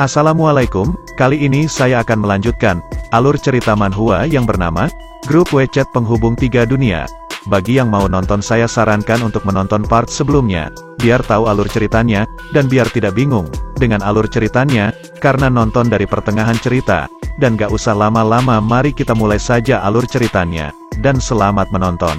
Assalamualaikum, kali ini saya akan melanjutkan alur cerita manhwa yang bernama Grup WeChat Penghubung Tiga Dunia. Bagi yang mau nonton, saya sarankan untuk menonton part sebelumnya, biar tahu alur ceritanya, dan biar tidak bingung dengan alur ceritanya, karena nonton dari pertengahan cerita. Dan gak usah lama-lama, mari kita mulai saja alur ceritanya, dan selamat menonton.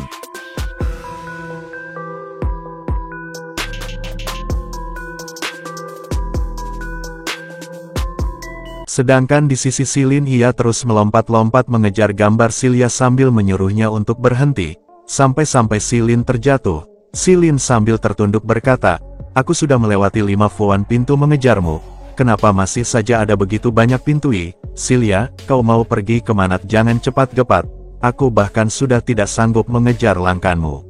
Sedangkan di sisi Silin, ia terus melompat-lompat mengejar gambar Silya sambil menyuruhnya untuk berhenti. Sampai-sampai Silin terjatuh. Silin sambil tertunduk berkata, "Aku sudah melewati 5 fuan pintu mengejarmu. Kenapa masih saja ada begitu banyak pintu? Silya, kau mau pergi kemana? Jangan cepat gepat. Aku bahkan sudah tidak sanggup mengejar langkahmu."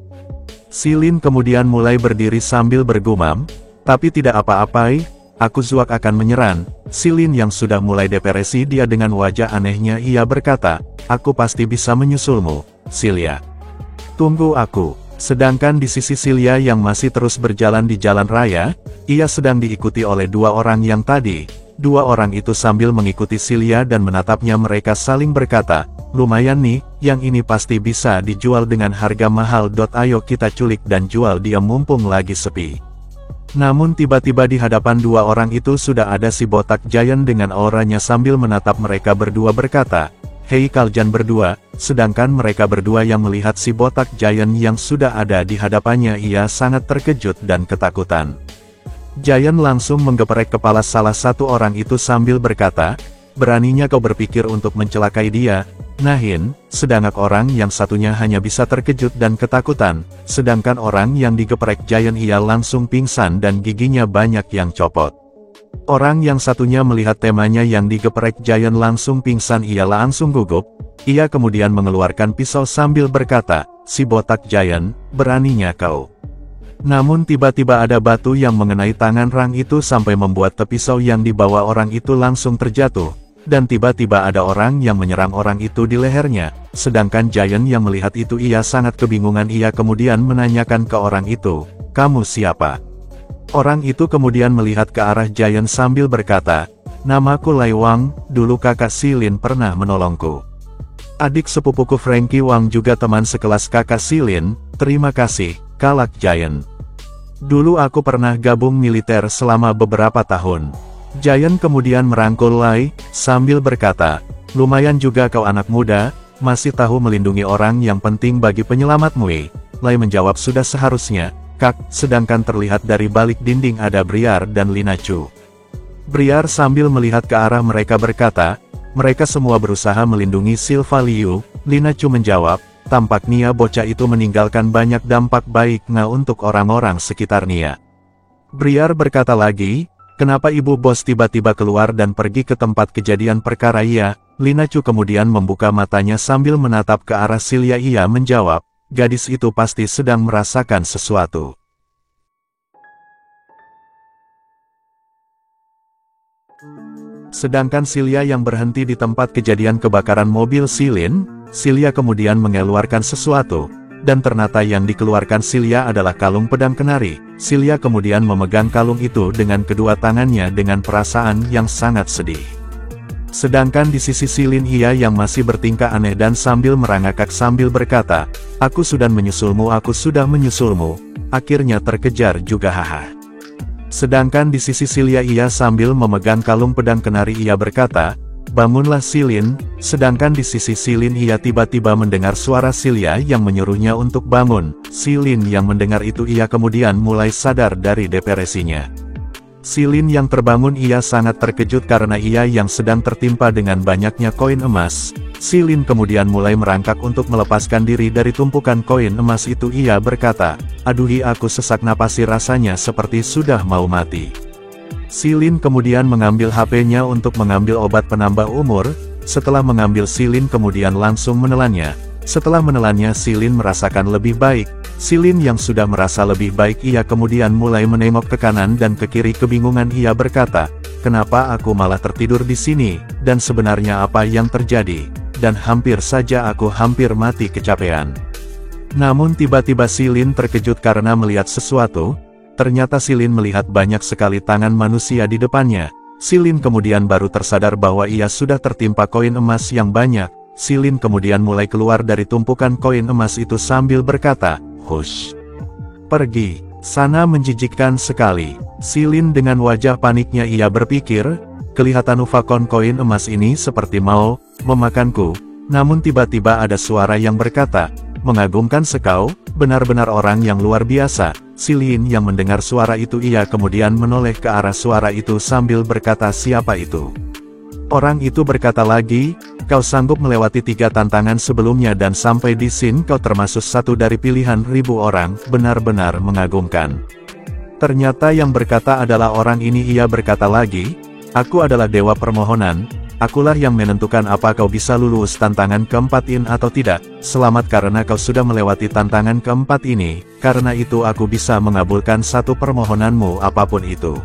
Silin kemudian mulai berdiri sambil bergumam, "Tapi tidak apa-apa, aku Zuak akan menyerang." Silin yang sudah mulai depresi, dia dengan wajah anehnya ia berkata, "Aku pasti bisa menyusulmu, Silya. Tunggu aku." Sedangkan di sisi Silya yang masih terus berjalan di jalan raya, ia sedang diikuti oleh 2 orang yang tadi. 2 orang itu sambil mengikuti Silya dan menatapnya, mereka saling berkata, "Lumayan nih, yang ini pasti bisa dijual dengan harga mahal. Ayo kita culik dan jual dia mumpung lagi sepi." Namun tiba-tiba di hadapan 2 orang itu sudah ada si botak giant dengan auranya sambil menatap mereka berdua berkata, "Hei kalian berdua." Sedangkan mereka berdua yang melihat si botak giant yang sudah ada di hadapannya, ia sangat terkejut dan ketakutan. Giant langsung menggeprek kepala salah satu orang itu sambil berkata, "Beraninya kau berpikir untuk mencelakai dia?" Nahin, sedangkan orang yang satunya hanya bisa terkejut dan ketakutan, sedangkan orang yang digeprek giant ia langsung pingsan dan giginya banyak yang copot. Orang yang satunya melihat temannya yang digeprek giant langsung pingsan, ia langsung gugup. Ia kemudian mengeluarkan pisau sambil berkata, "Si botak giant, beraninya kau." Namun tiba-tiba ada batu yang mengenai tangan orang itu sampai membuat pisau yang dibawa orang itu langsung terjatuh. Dan tiba-tiba ada orang yang menyerang orang itu di lehernya. Sedangkan giant yang melihat itu ia sangat kebingungan, ia kemudian menanyakan ke orang itu, "Kamu siapa?" Orang itu kemudian melihat ke arah giant sambil berkata, "Namaku Lai Wang, dulu kakak Silin pernah menolongku. Adik sepupuku Frankie Wang juga teman sekelas kakak Silin, terima kasih, kalak giant. Dulu aku pernah gabung militer selama beberapa tahun." Giant kemudian merangkul Lai, sambil berkata, "Lumayan juga kau anak muda, masih tahu melindungi orang yang penting bagi penyelamatmu." Lai menjawab, "Sudah seharusnya, Kak." Sedangkan terlihat dari balik dinding ada Briar dan Lina Chu. Briar sambil melihat ke arah mereka berkata, "Mereka semua berusaha melindungi Silva Liu." Lina Chu menjawab, "Tampaknya bocah itu meninggalkan banyak dampak baik untuk orang-orang sekitar Nia." Briar berkata lagi, "Kenapa ibu bos tiba-tiba keluar dan pergi ke tempat kejadian perkara?" Lina Chu kemudian membuka matanya sambil menatap ke arah Silya, ia menjawab, "Gadis itu pasti sedang merasakan sesuatu." Sedangkan Silya yang berhenti di tempat kejadian kebakaran mobil Silin, Silya kemudian mengeluarkan sesuatu. Dan ternyata yang dikeluarkan Silya adalah kalung pedang kenari. Silya kemudian memegang kalung itu dengan kedua tangannya dengan perasaan yang sangat sedih. Sedangkan di sisi Silin, ia yang masih bertingkah aneh dan sambil merangkak sambil berkata, "Aku sudah menyusulmu, aku sudah menyusulmu. Akhirnya terkejar juga, haha." Sedangkan di sisi Silya, ia sambil memegang kalung pedang kenari, ia berkata, "Bangunlah Silin." Sedangkan di sisi Silin, ia tiba-tiba mendengar suara Silya yang menyuruhnya untuk bangun. Silin yang mendengar itu, ia kemudian mulai sadar dari depresinya. Silin yang terbangun, ia sangat terkejut karena ia yang sedang tertimpa dengan banyaknya koin emas. Silin kemudian mulai merangkak untuk melepaskan diri dari tumpukan koin emas itu, ia berkata, "Aduhi, aku sesak napasi, rasanya seperti sudah mau mati." Silin kemudian mengambil HP-nya untuk mengambil obat penambah umur. Setelah mengambil, Silin kemudian langsung menelannya. Setelah menelannya, Silin merasakan lebih baik. Silin yang sudah merasa lebih baik, ia kemudian mulai menengok ke kanan dan ke kiri kebingungan, ia berkata, "Kenapa aku malah tertidur di sini? Dan sebenarnya apa yang terjadi? Dan hampir saja aku hampir mati kecapean." Namun tiba-tiba Silin terkejut karena melihat sesuatu. Ternyata Silin melihat banyak sekali tangan manusia di depannya. Silin kemudian baru tersadar bahwa ia sudah tertimpa koin emas yang banyak. Silin kemudian mulai keluar dari tumpukan koin emas itu sambil berkata, "Hush! Pergi, sana menjijikkan sekali." Silin dengan wajah paniknya ia berpikir, kelihatan ufakon koin emas ini seperti mau memakanku. Namun tiba-tiba ada suara yang berkata, "Mengagumkan sekau, benar-benar orang yang luar biasa." Silin yang mendengar suara itu ia kemudian menoleh ke arah suara itu sambil berkata, "Siapa itu?" Orang itu berkata lagi, "Kau sanggup melewati 3 tantangan sebelumnya dan sampai di sini kau termasuk satu dari pilihan ribu orang, benar-benar mengagumkan." Ternyata yang berkata adalah orang ini. Ia berkata lagi, "Aku adalah dewa permohonan, akulah yang menentukan apa kau bisa lulus tantangan keempat ini atau tidak. Selamat karena kau sudah melewati tantangan keempat ini, karena itu aku bisa mengabulkan satu permohonanmu apapun itu.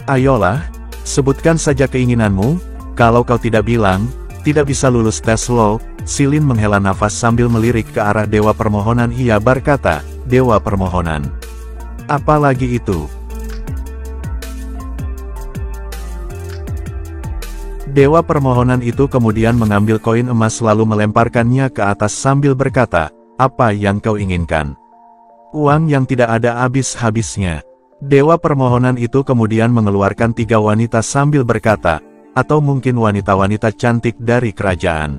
Ayolah, sebutkan saja keinginanmu, kalau kau tidak bilang, tidak bisa lulus tes lo." Silin menghela nafas sambil melirik ke arah dewa permohonan. Ia berkata, "Dewa permohonan? Apa lagi itu?" Dewa permohonan itu kemudian mengambil koin emas lalu melemparkannya ke atas sambil berkata, "Apa yang kau inginkan? Uang yang tidak ada habis-habisnya." Dewa permohonan itu kemudian mengeluarkan 3 wanita sambil berkata, "Atau mungkin wanita-wanita cantik dari kerajaan.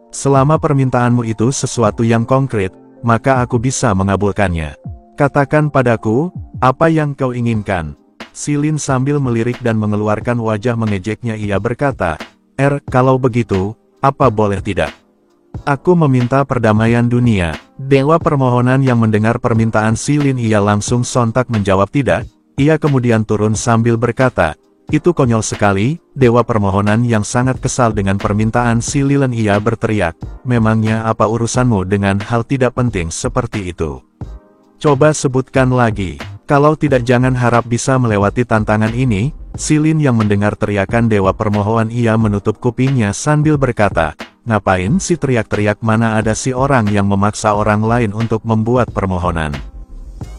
Selama permintaanmu itu sesuatu yang konkret, maka aku bisa mengabulkannya. Katakan padaku, apa yang kau inginkan?" Silin sambil melirik dan mengeluarkan wajah mengejeknya ia berkata, Kalau begitu, apa boleh tidak? Aku meminta perdamaian dunia." Dewa permohonan yang mendengar permintaan Silin ia langsung sontak menjawab tidak. Ia kemudian turun sambil berkata, "Itu konyol sekali." Dewa permohonan yang sangat kesal dengan permintaan Silin ia berteriak, "Memangnya apa urusanmu dengan hal tidak penting seperti itu? Coba sebutkan lagi. Kalau tidak jangan harap bisa melewati tantangan ini." Silin yang mendengar teriakan dewa permohonan ia menutup kupingnya sambil berkata, "Ngapain sih teriak-teriak, mana ada si orang yang memaksa orang lain untuk membuat permohonan?"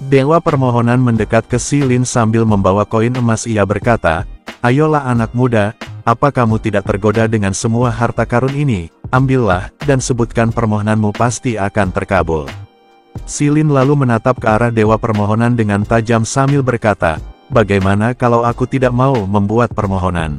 Dewa permohonan mendekat ke Silin sambil membawa koin emas. Ia berkata, "Ayolah anak muda, apa kamu tidak tergoda dengan semua harta karun ini? Ambillah, dan sebutkan permohonanmu pasti akan terkabul." Silin lalu menatap ke arah dewa permohonan dengan tajam sambil berkata, "Bagaimana kalau aku tidak mau membuat permohonan?"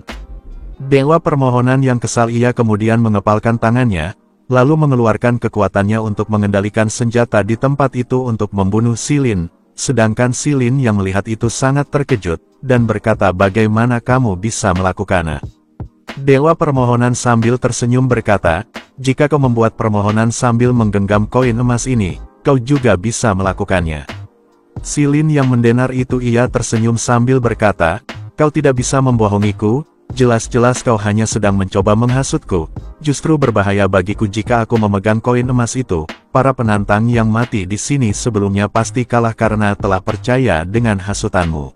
Dewa permohonan yang kesal ia kemudian mengepalkan tangannya, lalu mengeluarkan kekuatannya untuk mengendalikan senjata di tempat itu untuk membunuh Silin. Sedangkan Silin yang melihat itu sangat terkejut, dan berkata, "Bagaimana kamu bisa melakukannya?" Dewa permohonan sambil tersenyum berkata, "Jika kau membuat permohonan sambil menggenggam koin emas ini, kau juga bisa melakukannya." Silin yang mendengar itu ia tersenyum sambil berkata, "Kau tidak bisa membohongiku, jelas-jelas kau hanya sedang mencoba menghasutku. Justru berbahaya bagiku jika aku memegang koin emas itu. Para penantang yang mati di sini sebelumnya pasti kalah karena telah percaya dengan hasutanmu."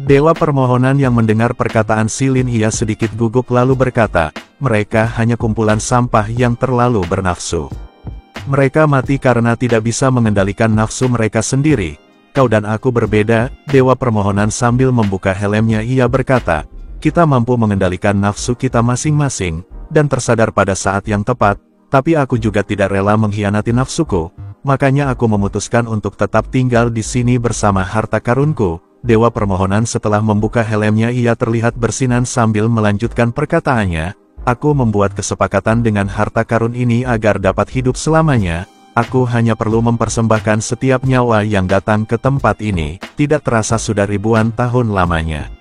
Dewa permohonan yang mendengar perkataan Silin ia sedikit gugup lalu berkata, "Mereka hanya kumpulan sampah yang terlalu bernafsu. Mereka mati karena tidak bisa mengendalikan nafsu mereka sendiri. Kau dan aku berbeda." Dewa permohonan sambil membuka helmnya ia berkata, "Kita mampu mengendalikan nafsu kita masing-masing, dan tersadar pada saat yang tepat, tapi aku juga tidak rela mengkhianati nafsuku, makanya aku memutuskan untuk tetap tinggal di sini bersama harta karunku." Dewa permohonan setelah membuka helmnya ia terlihat bersinan sambil melanjutkan perkataannya, "Aku membuat kesepakatan dengan harta karun ini agar dapat hidup selamanya. Aku hanya perlu mempersembahkan setiap nyawa yang datang ke tempat ini. Tidak terasa sudah ribuan tahun lamanya."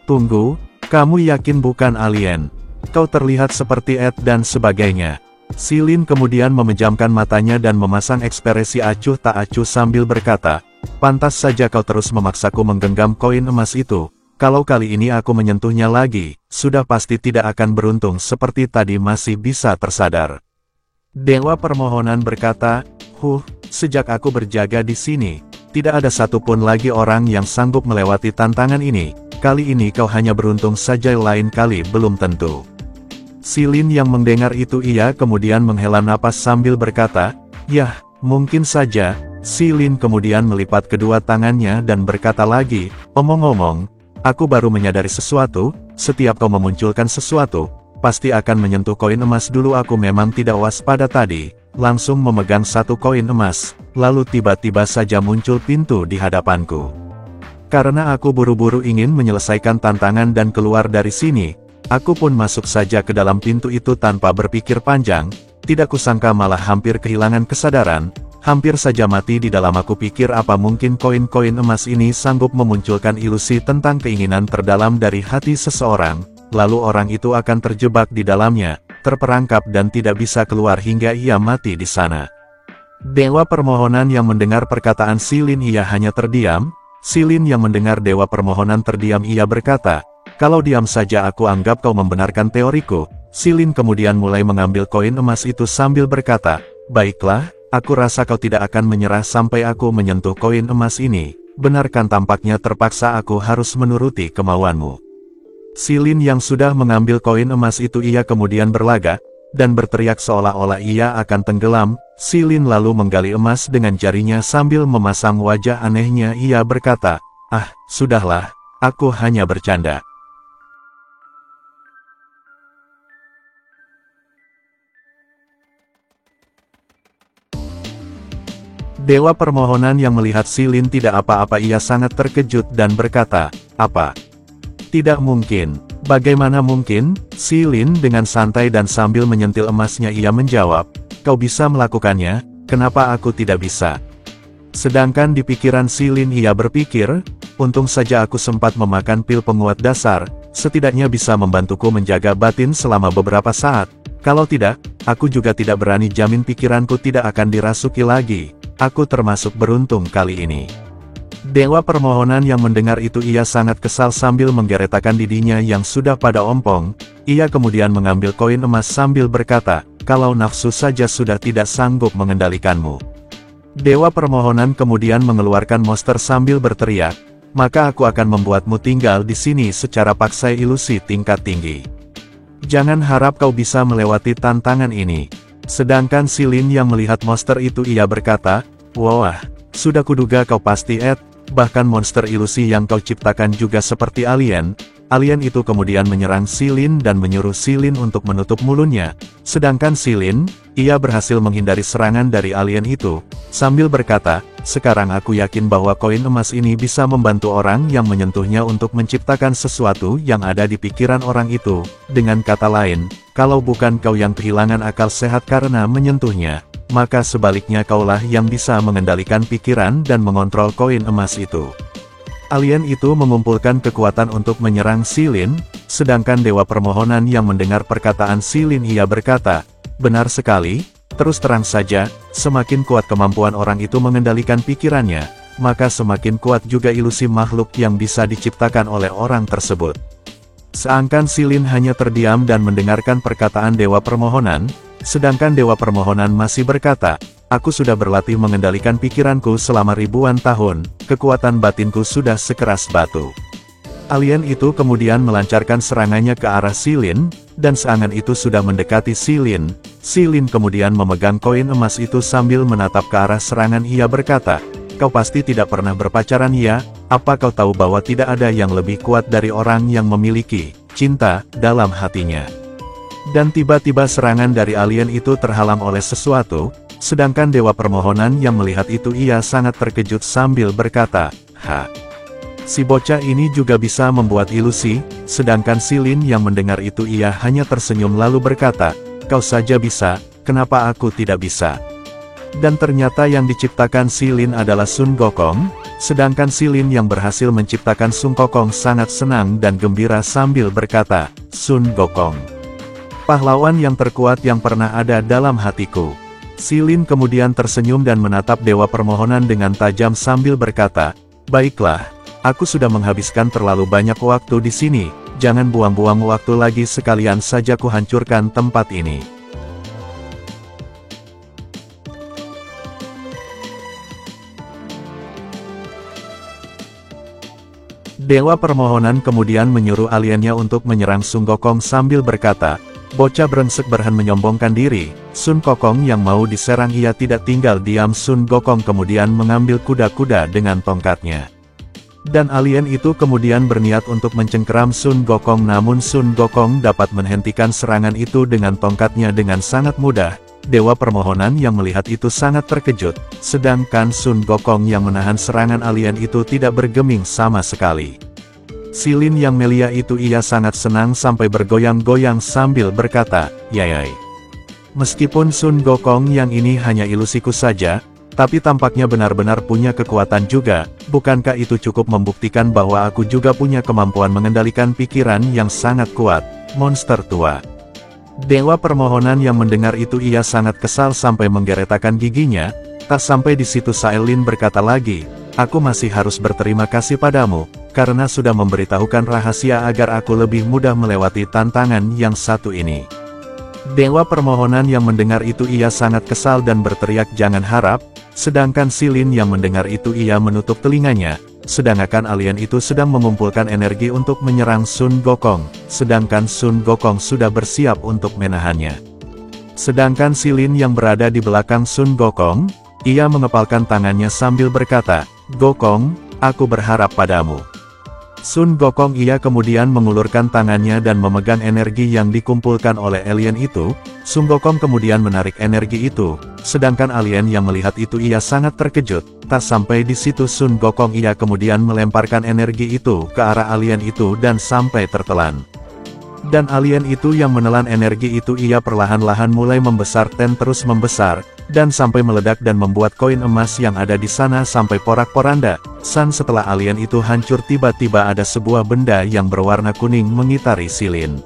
"Tunggu, kamu yakin bukan alien? Kau terlihat seperti Ed dan sebagainya." Silin kemudian memejamkan matanya dan memasang ekspresi acuh tak acuh sambil berkata, "Pantas saja kau terus memaksaku menggenggam koin emas itu. Kalau kali ini aku menyentuhnya lagi, sudah pasti tidak akan beruntung seperti tadi masih bisa tersadar." Dewa permohonan berkata, Sejak aku berjaga di sini, tidak ada satupun lagi orang yang sanggup melewati tantangan ini. Kali ini kau hanya beruntung saja, lain kali belum tentu." Silin yang mendengar itu ia kemudian menghela napas sambil berkata, "Yah, Mungkin saja, Silin kemudian melipat kedua tangannya dan berkata lagi, omong-omong, aku baru menyadari sesuatu, setiap kau memunculkan sesuatu, pasti akan menyentuh koin emas dulu. Aku memang tidak waspada tadi, langsung memegang satu koin emas, lalu tiba-tiba saja muncul pintu di hadapanku. Karena aku buru-buru ingin menyelesaikan tantangan dan keluar dari sini, aku pun masuk saja ke dalam pintu itu tanpa berpikir panjang. Tidak kusangka malah hampir kehilangan kesadaran, hampir saja mati di dalam. Aku pikir apa mungkin koin-koin emas ini sanggup memunculkan ilusi tentang keinginan terdalam dari hati seseorang, lalu orang itu akan terjebak di dalamnya, terperangkap dan tidak bisa keluar hingga ia mati di sana. Dewa permohonan yang mendengar perkataan Silin ia hanya terdiam. Silin yang mendengar dewa permohonan terdiam ia berkata, kalau diam saja aku anggap kau membenarkan teoriku. Silin kemudian mulai mengambil koin emas itu sambil berkata, baiklah, aku rasa kau tidak akan menyerah sampai aku menyentuh koin emas ini. Benarkan tampaknya terpaksa aku harus menuruti kemauanmu. Silin yang sudah mengambil koin emas itu ia kemudian berlagak, dan berteriak seolah-olah ia akan tenggelam. Silin lalu menggali emas dengan jarinya sambil memasang wajah anehnya. Ia berkata, ah, sudahlah, aku hanya bercanda. Dewa permohonan yang melihat Silin tidak apa-apa ia sangat terkejut dan berkata, apa? Tidak mungkin. Bagaimana mungkin? Silin dengan santai dan sambil menyentil emasnya ia menjawab, kau bisa melakukannya, kenapa aku tidak bisa? Sedangkan di pikiran Silin ia berpikir, untung saja aku sempat memakan pil penguat dasar, setidaknya bisa membantuku menjaga batin selama beberapa saat. Kalau tidak, aku juga tidak berani jamin pikiranku tidak akan dirasuki lagi. Aku termasuk beruntung kali ini. Dewa permohonan yang mendengar itu ia sangat kesal sambil menggeretakkan didinya yang sudah pada ompong. Ia kemudian mengambil koin emas sambil berkata, kalau nafsu saja sudah tidak sanggup mengendalikanmu. Dewa permohonan kemudian mengeluarkan monster sambil berteriak, maka aku akan membuatmu tinggal di sini secara paksa. Ilusi tingkat tinggi. Jangan harap kau bisa melewati tantangan ini. Sedangkan Silin yang melihat monster itu ia berkata, wah, sudah kuduga kau pasti bahkan monster ilusi yang kau ciptakan juga seperti alien. Alien itu kemudian menyerang Silin dan menyuruh Silin untuk menutup mulutnya. Sedangkan Silin, ia berhasil menghindari serangan dari alien itu, sambil berkata, sekarang aku yakin bahwa koin emas ini bisa membantu orang yang menyentuhnya untuk menciptakan sesuatu yang ada di pikiran orang itu. Dengan kata lain, kalau bukan kau yang kehilangan akal sehat karena menyentuhnya, maka sebaliknya kaulah yang bisa mengendalikan pikiran dan mengontrol koin emas itu. Alien itu mengumpulkan kekuatan untuk menyerang Silin, sedangkan dewa permohonan yang mendengar perkataan Silin ia berkata, benar sekali, terus terang saja, semakin kuat kemampuan orang itu mengendalikan pikirannya, maka semakin kuat juga ilusi makhluk yang bisa diciptakan oleh orang tersebut. Seakan Silin hanya terdiam dan mendengarkan perkataan dewa permohonan, sedangkan dewa permohonan masih berkata, aku sudah berlatih mengendalikan pikiranku selama ribuan tahun, kekuatan batinku sudah sekeras batu. Alien itu kemudian melancarkan serangannya ke arah Silin, dan seangan itu sudah mendekati Silin. Silin kemudian memegang koin emas itu sambil menatap ke arah serangan. Ia berkata, kau pasti tidak pernah berpacaran ya? Apa kau tahu bahwa tidak ada yang lebih kuat dari orang yang memiliki cinta dalam hatinya? Dan tiba-tiba serangan dari alien itu terhalang oleh sesuatu. Sedangkan dewa permohonan yang melihat itu ia sangat terkejut sambil berkata, si bocah ini juga bisa membuat ilusi. Sedangkan Silin yang mendengar itu ia hanya tersenyum lalu berkata, kau saja bisa, kenapa aku tidak bisa? Dan ternyata yang diciptakan Silin adalah Sun Gokong, sedangkan Silin yang berhasil menciptakan Sun Gokong sangat senang dan gembira sambil berkata, Sun Gokong, pahlawan yang terkuat yang pernah ada dalam hatiku. Silin kemudian tersenyum dan menatap dewa permohonan dengan tajam sambil berkata, baiklah, aku sudah menghabiskan terlalu banyak waktu di sini, jangan buang-buang waktu lagi, sekalian saja ku hancurkan tempat ini. Dewa permohonan kemudian menyuruh aliennya untuk menyerang Sun Gokong sambil berkata, Bocah brengsek berhen menyombongkan diri. Sun Gokong yang mau diserang ia tidak tinggal diam. Sun Gokong kemudian mengambil kuda-kuda dengan tongkatnya. Dan alien itu kemudian berniat untuk mencengkeram Sun Gokong, namun Sun Gokong dapat menghentikan serangan itu dengan tongkatnya dengan sangat mudah. Dewa permohonan yang melihat itu sangat terkejut, sedangkan Sun Gokong yang menahan serangan alien itu tidak bergeming sama sekali. Silin yang melia itu ia sangat senang sampai bergoyang-goyang sambil berkata, "Yayai." Meskipun Sun Gokong yang ini hanya ilusiku saja, tapi tampaknya benar-benar punya kekuatan juga. Bukankah itu cukup membuktikan bahwa aku juga punya kemampuan mengendalikan pikiran yang sangat kuat, monster tua. Dewa permohonan yang mendengar itu ia sangat kesal sampai menggeretakkan giginya. Tak sampai di situ Sailin berkata lagi, "Aku masih harus berterima kasih padamu, karena sudah memberitahukan rahasia agar aku lebih mudah melewati tantangan yang satu ini." Dewa permohonan yang mendengar itu ia sangat kesal dan berteriak jangan harap, sedangkan Silin yang mendengar itu ia menutup telinganya, sedangkan alien itu sedang mengumpulkan energi untuk menyerang Sun Gokong, sedangkan Sun Gokong sudah bersiap untuk menahannya. Sedangkan Silin yang berada di belakang Sun Gokong, ia mengepalkan tangannya sambil berkata, "Gokong, aku berharap padamu." Sun Gokong ia kemudian mengulurkan tangannya dan memegang energi yang dikumpulkan oleh alien itu. Sun Gokong kemudian menarik energi itu, sedangkan alien yang melihat itu ia sangat terkejut. Tak sampai di situ Sun Gokong ia kemudian melemparkan energi itu ke arah alien itu dan sampai tertelan. Dan alien itu yang menelan energi itu ia perlahan-lahan mulai membesar dan terus membesar, dan sampai meledak dan membuat koin emas yang ada di sana sampai porak-poranda. Setelah alien itu hancur tiba-tiba ada sebuah benda yang berwarna kuning mengitari Silin.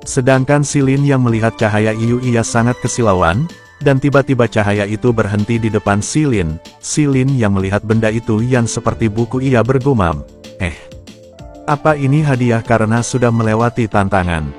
Sedangkan Silin yang melihat cahaya itu ia sangat kesilauan, dan tiba-tiba cahaya itu berhenti di depan Silin. Silin yang melihat benda itu yang seperti buku ia bergumam, apa ini hadiah karena sudah melewati tantangan?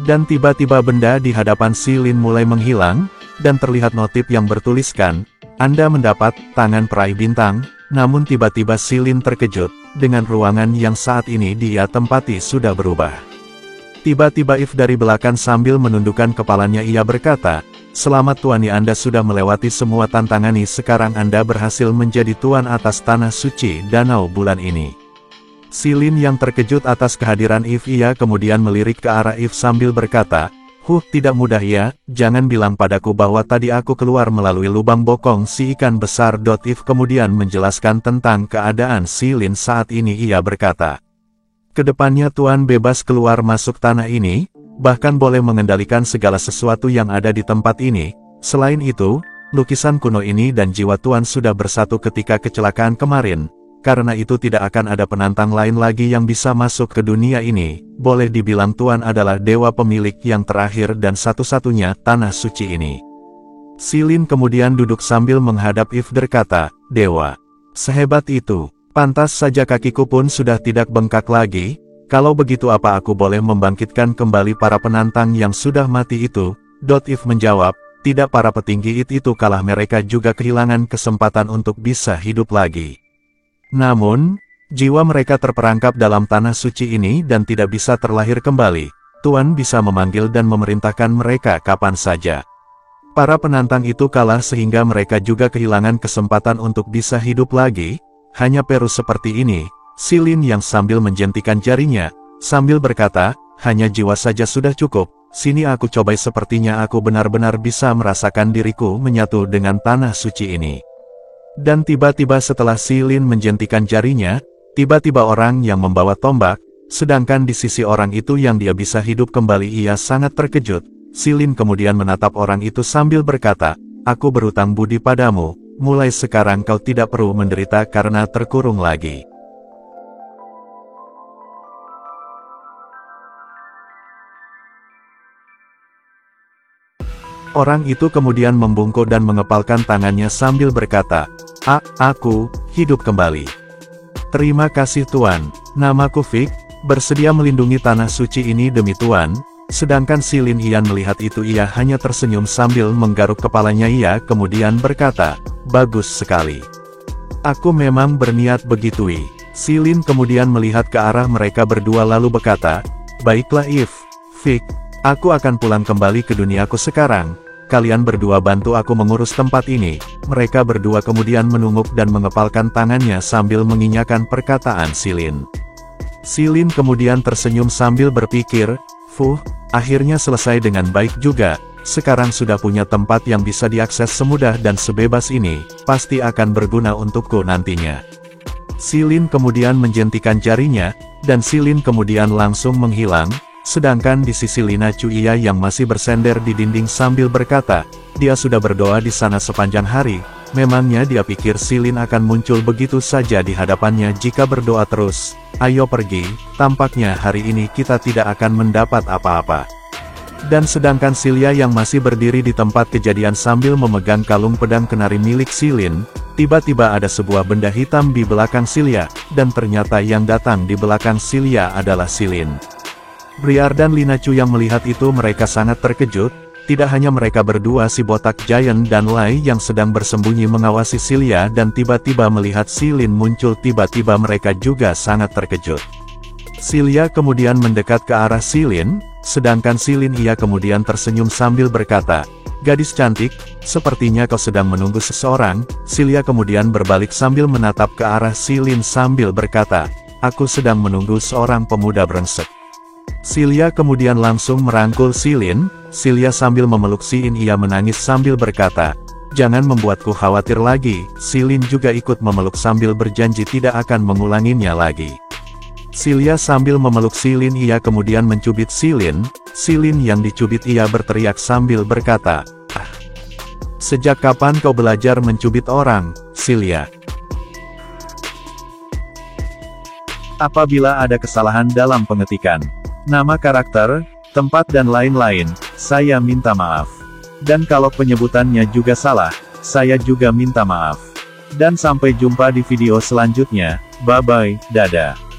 Dan tiba-tiba benda di hadapan Silin mulai menghilang, dan terlihat notif yang bertuliskan, Anda mendapat tangan peraih bintang. Namun tiba-tiba Silin terkejut, dengan ruangan yang saat ini dia tempati sudah berubah. Tiba-tiba If dari belakang sambil menundukkan kepalanya ia berkata, "Selamat Tuan, Anda sudah melewati semua tantangan ini. Sekarang Anda berhasil menjadi tuan atas tanah suci danau bulan ini." Silin yang terkejut atas kehadiran If ia kemudian melirik ke arah If sambil berkata, tidak mudah ya, jangan bilang padaku bahwa tadi aku keluar melalui lubang bokong si ikan besar." If kemudian menjelaskan tentang keadaan Silin saat ini ia berkata, "Kedepannya Tuan bebas keluar masuk tanah ini, bahkan boleh mengendalikan segala sesuatu yang ada di tempat ini. Selain itu, lukisan kuno ini dan jiwa Tuan sudah bersatu ketika kecelakaan kemarin. Karena itu tidak akan ada penantang lain lagi yang bisa masuk ke dunia ini. Boleh dibilang Tuan adalah dewa pemilik yang terakhir dan satu-satunya tanah suci ini." Silin kemudian duduk sambil menghadap If berkata, "Dewa sehebat itu, pantas saja kakiku pun sudah tidak bengkak lagi. Kalau begitu apa aku boleh membangkitkan kembali para penantang yang sudah mati itu?" If menjawab, "Tidak, para petinggi itu kalah, mereka juga kehilangan kesempatan untuk bisa hidup lagi. Namun, jiwa mereka terperangkap dalam tanah suci ini dan tidak bisa terlahir kembali. Tuan bisa memanggil dan memerintahkan mereka kapan saja. Para penantang itu kalah sehingga mereka juga kehilangan kesempatan untuk bisa hidup lagi. Hanya Peru seperti ini." Silin yang sambil menjentikan jarinya, sambil berkata, "Hanya jiwa saja sudah cukup. Sini aku cobai, sepertinya aku benar-benar bisa merasakan diriku menyatu dengan tanah suci ini." Dan tiba-tiba setelah Silin menjentikan jarinya, tiba-tiba orang yang membawa tombak, sedangkan di sisi orang itu yang dia bisa hidup kembali ia sangat terkejut. Silin kemudian menatap orang itu sambil berkata, "Aku berutang budi padamu, mulai sekarang kau tidak perlu menderita karena terkurung lagi." Orang itu kemudian membungkuk dan mengepalkan tangannya sambil berkata, Aku hidup kembali. Terima kasih Tuan, namaku Fik, bersedia melindungi tanah suci ini demi Tuan." Sedangkan Silin Ian melihat itu ia hanya tersenyum sambil menggaruk kepalanya. Ia kemudian berkata, "Bagus sekali. Aku memang berniat begitu. Silin kemudian melihat ke arah mereka berdua lalu berkata, baiklah Vic, aku akan pulang kembali ke duniaku sekarang. Kalian berdua bantu aku mengurus tempat ini. Mereka berdua kemudian menunguk dan mengepalkan tangannya sambil menginyakan perkataan Silin. Silin kemudian tersenyum sambil berpikir, akhirnya selesai dengan baik juga. Sekarang sudah punya tempat yang bisa diakses semudah dan sebebas ini, pasti akan berguna untukku nantinya. Silin kemudian menjentikan jarinya, dan Silin kemudian langsung menghilang, sedangkan di sisi Lina Chuya yang masih bersender di dinding sambil berkata, dia sudah berdoa di sana sepanjang hari, memangnya dia pikir Silin akan muncul begitu saja di hadapannya jika berdoa terus. Ayo pergi, tampaknya hari ini kita tidak akan mendapat apa-apa. Dan sedangkan Silya yang masih berdiri di tempat kejadian sambil memegang kalung pedang kenari milik Silin, tiba-tiba ada sebuah benda hitam di belakang Silya, dan ternyata yang datang di belakang Silya adalah Silin. Briar dan Lina Chu yang melihat itu mereka sangat terkejut, tidak hanya mereka berdua si botak giant dan Lai yang sedang bersembunyi mengawasi Silya dan tiba-tiba melihat Silin muncul tiba-tiba mereka juga sangat terkejut. Silya kemudian mendekat ke arah Silin, sedangkan Silin ia kemudian tersenyum sambil berkata, gadis cantik, sepertinya kau sedang menunggu seseorang. Silya kemudian berbalik sambil menatap ke arah Silin sambil berkata, aku sedang menunggu seorang pemuda brengsek. Silya kemudian langsung merangkul Silin. Silya sambil memeluk Silin ia menangis sambil berkata, jangan membuatku khawatir lagi. Silin juga ikut memeluk sambil berjanji tidak akan mengulanginya lagi. Silya sambil memeluk Silin ia kemudian mencubit Silin. Silin yang dicubit ia berteriak sambil berkata, sejak kapan kau belajar mencubit orang, Silya? Apabila ada kesalahan dalam pengetikan nama karakter, tempat dan lain-lain, saya minta maaf. Dan kalau penyebutannya juga salah, saya juga minta maaf. Dan sampai jumpa di video selanjutnya, bye-bye, dadah.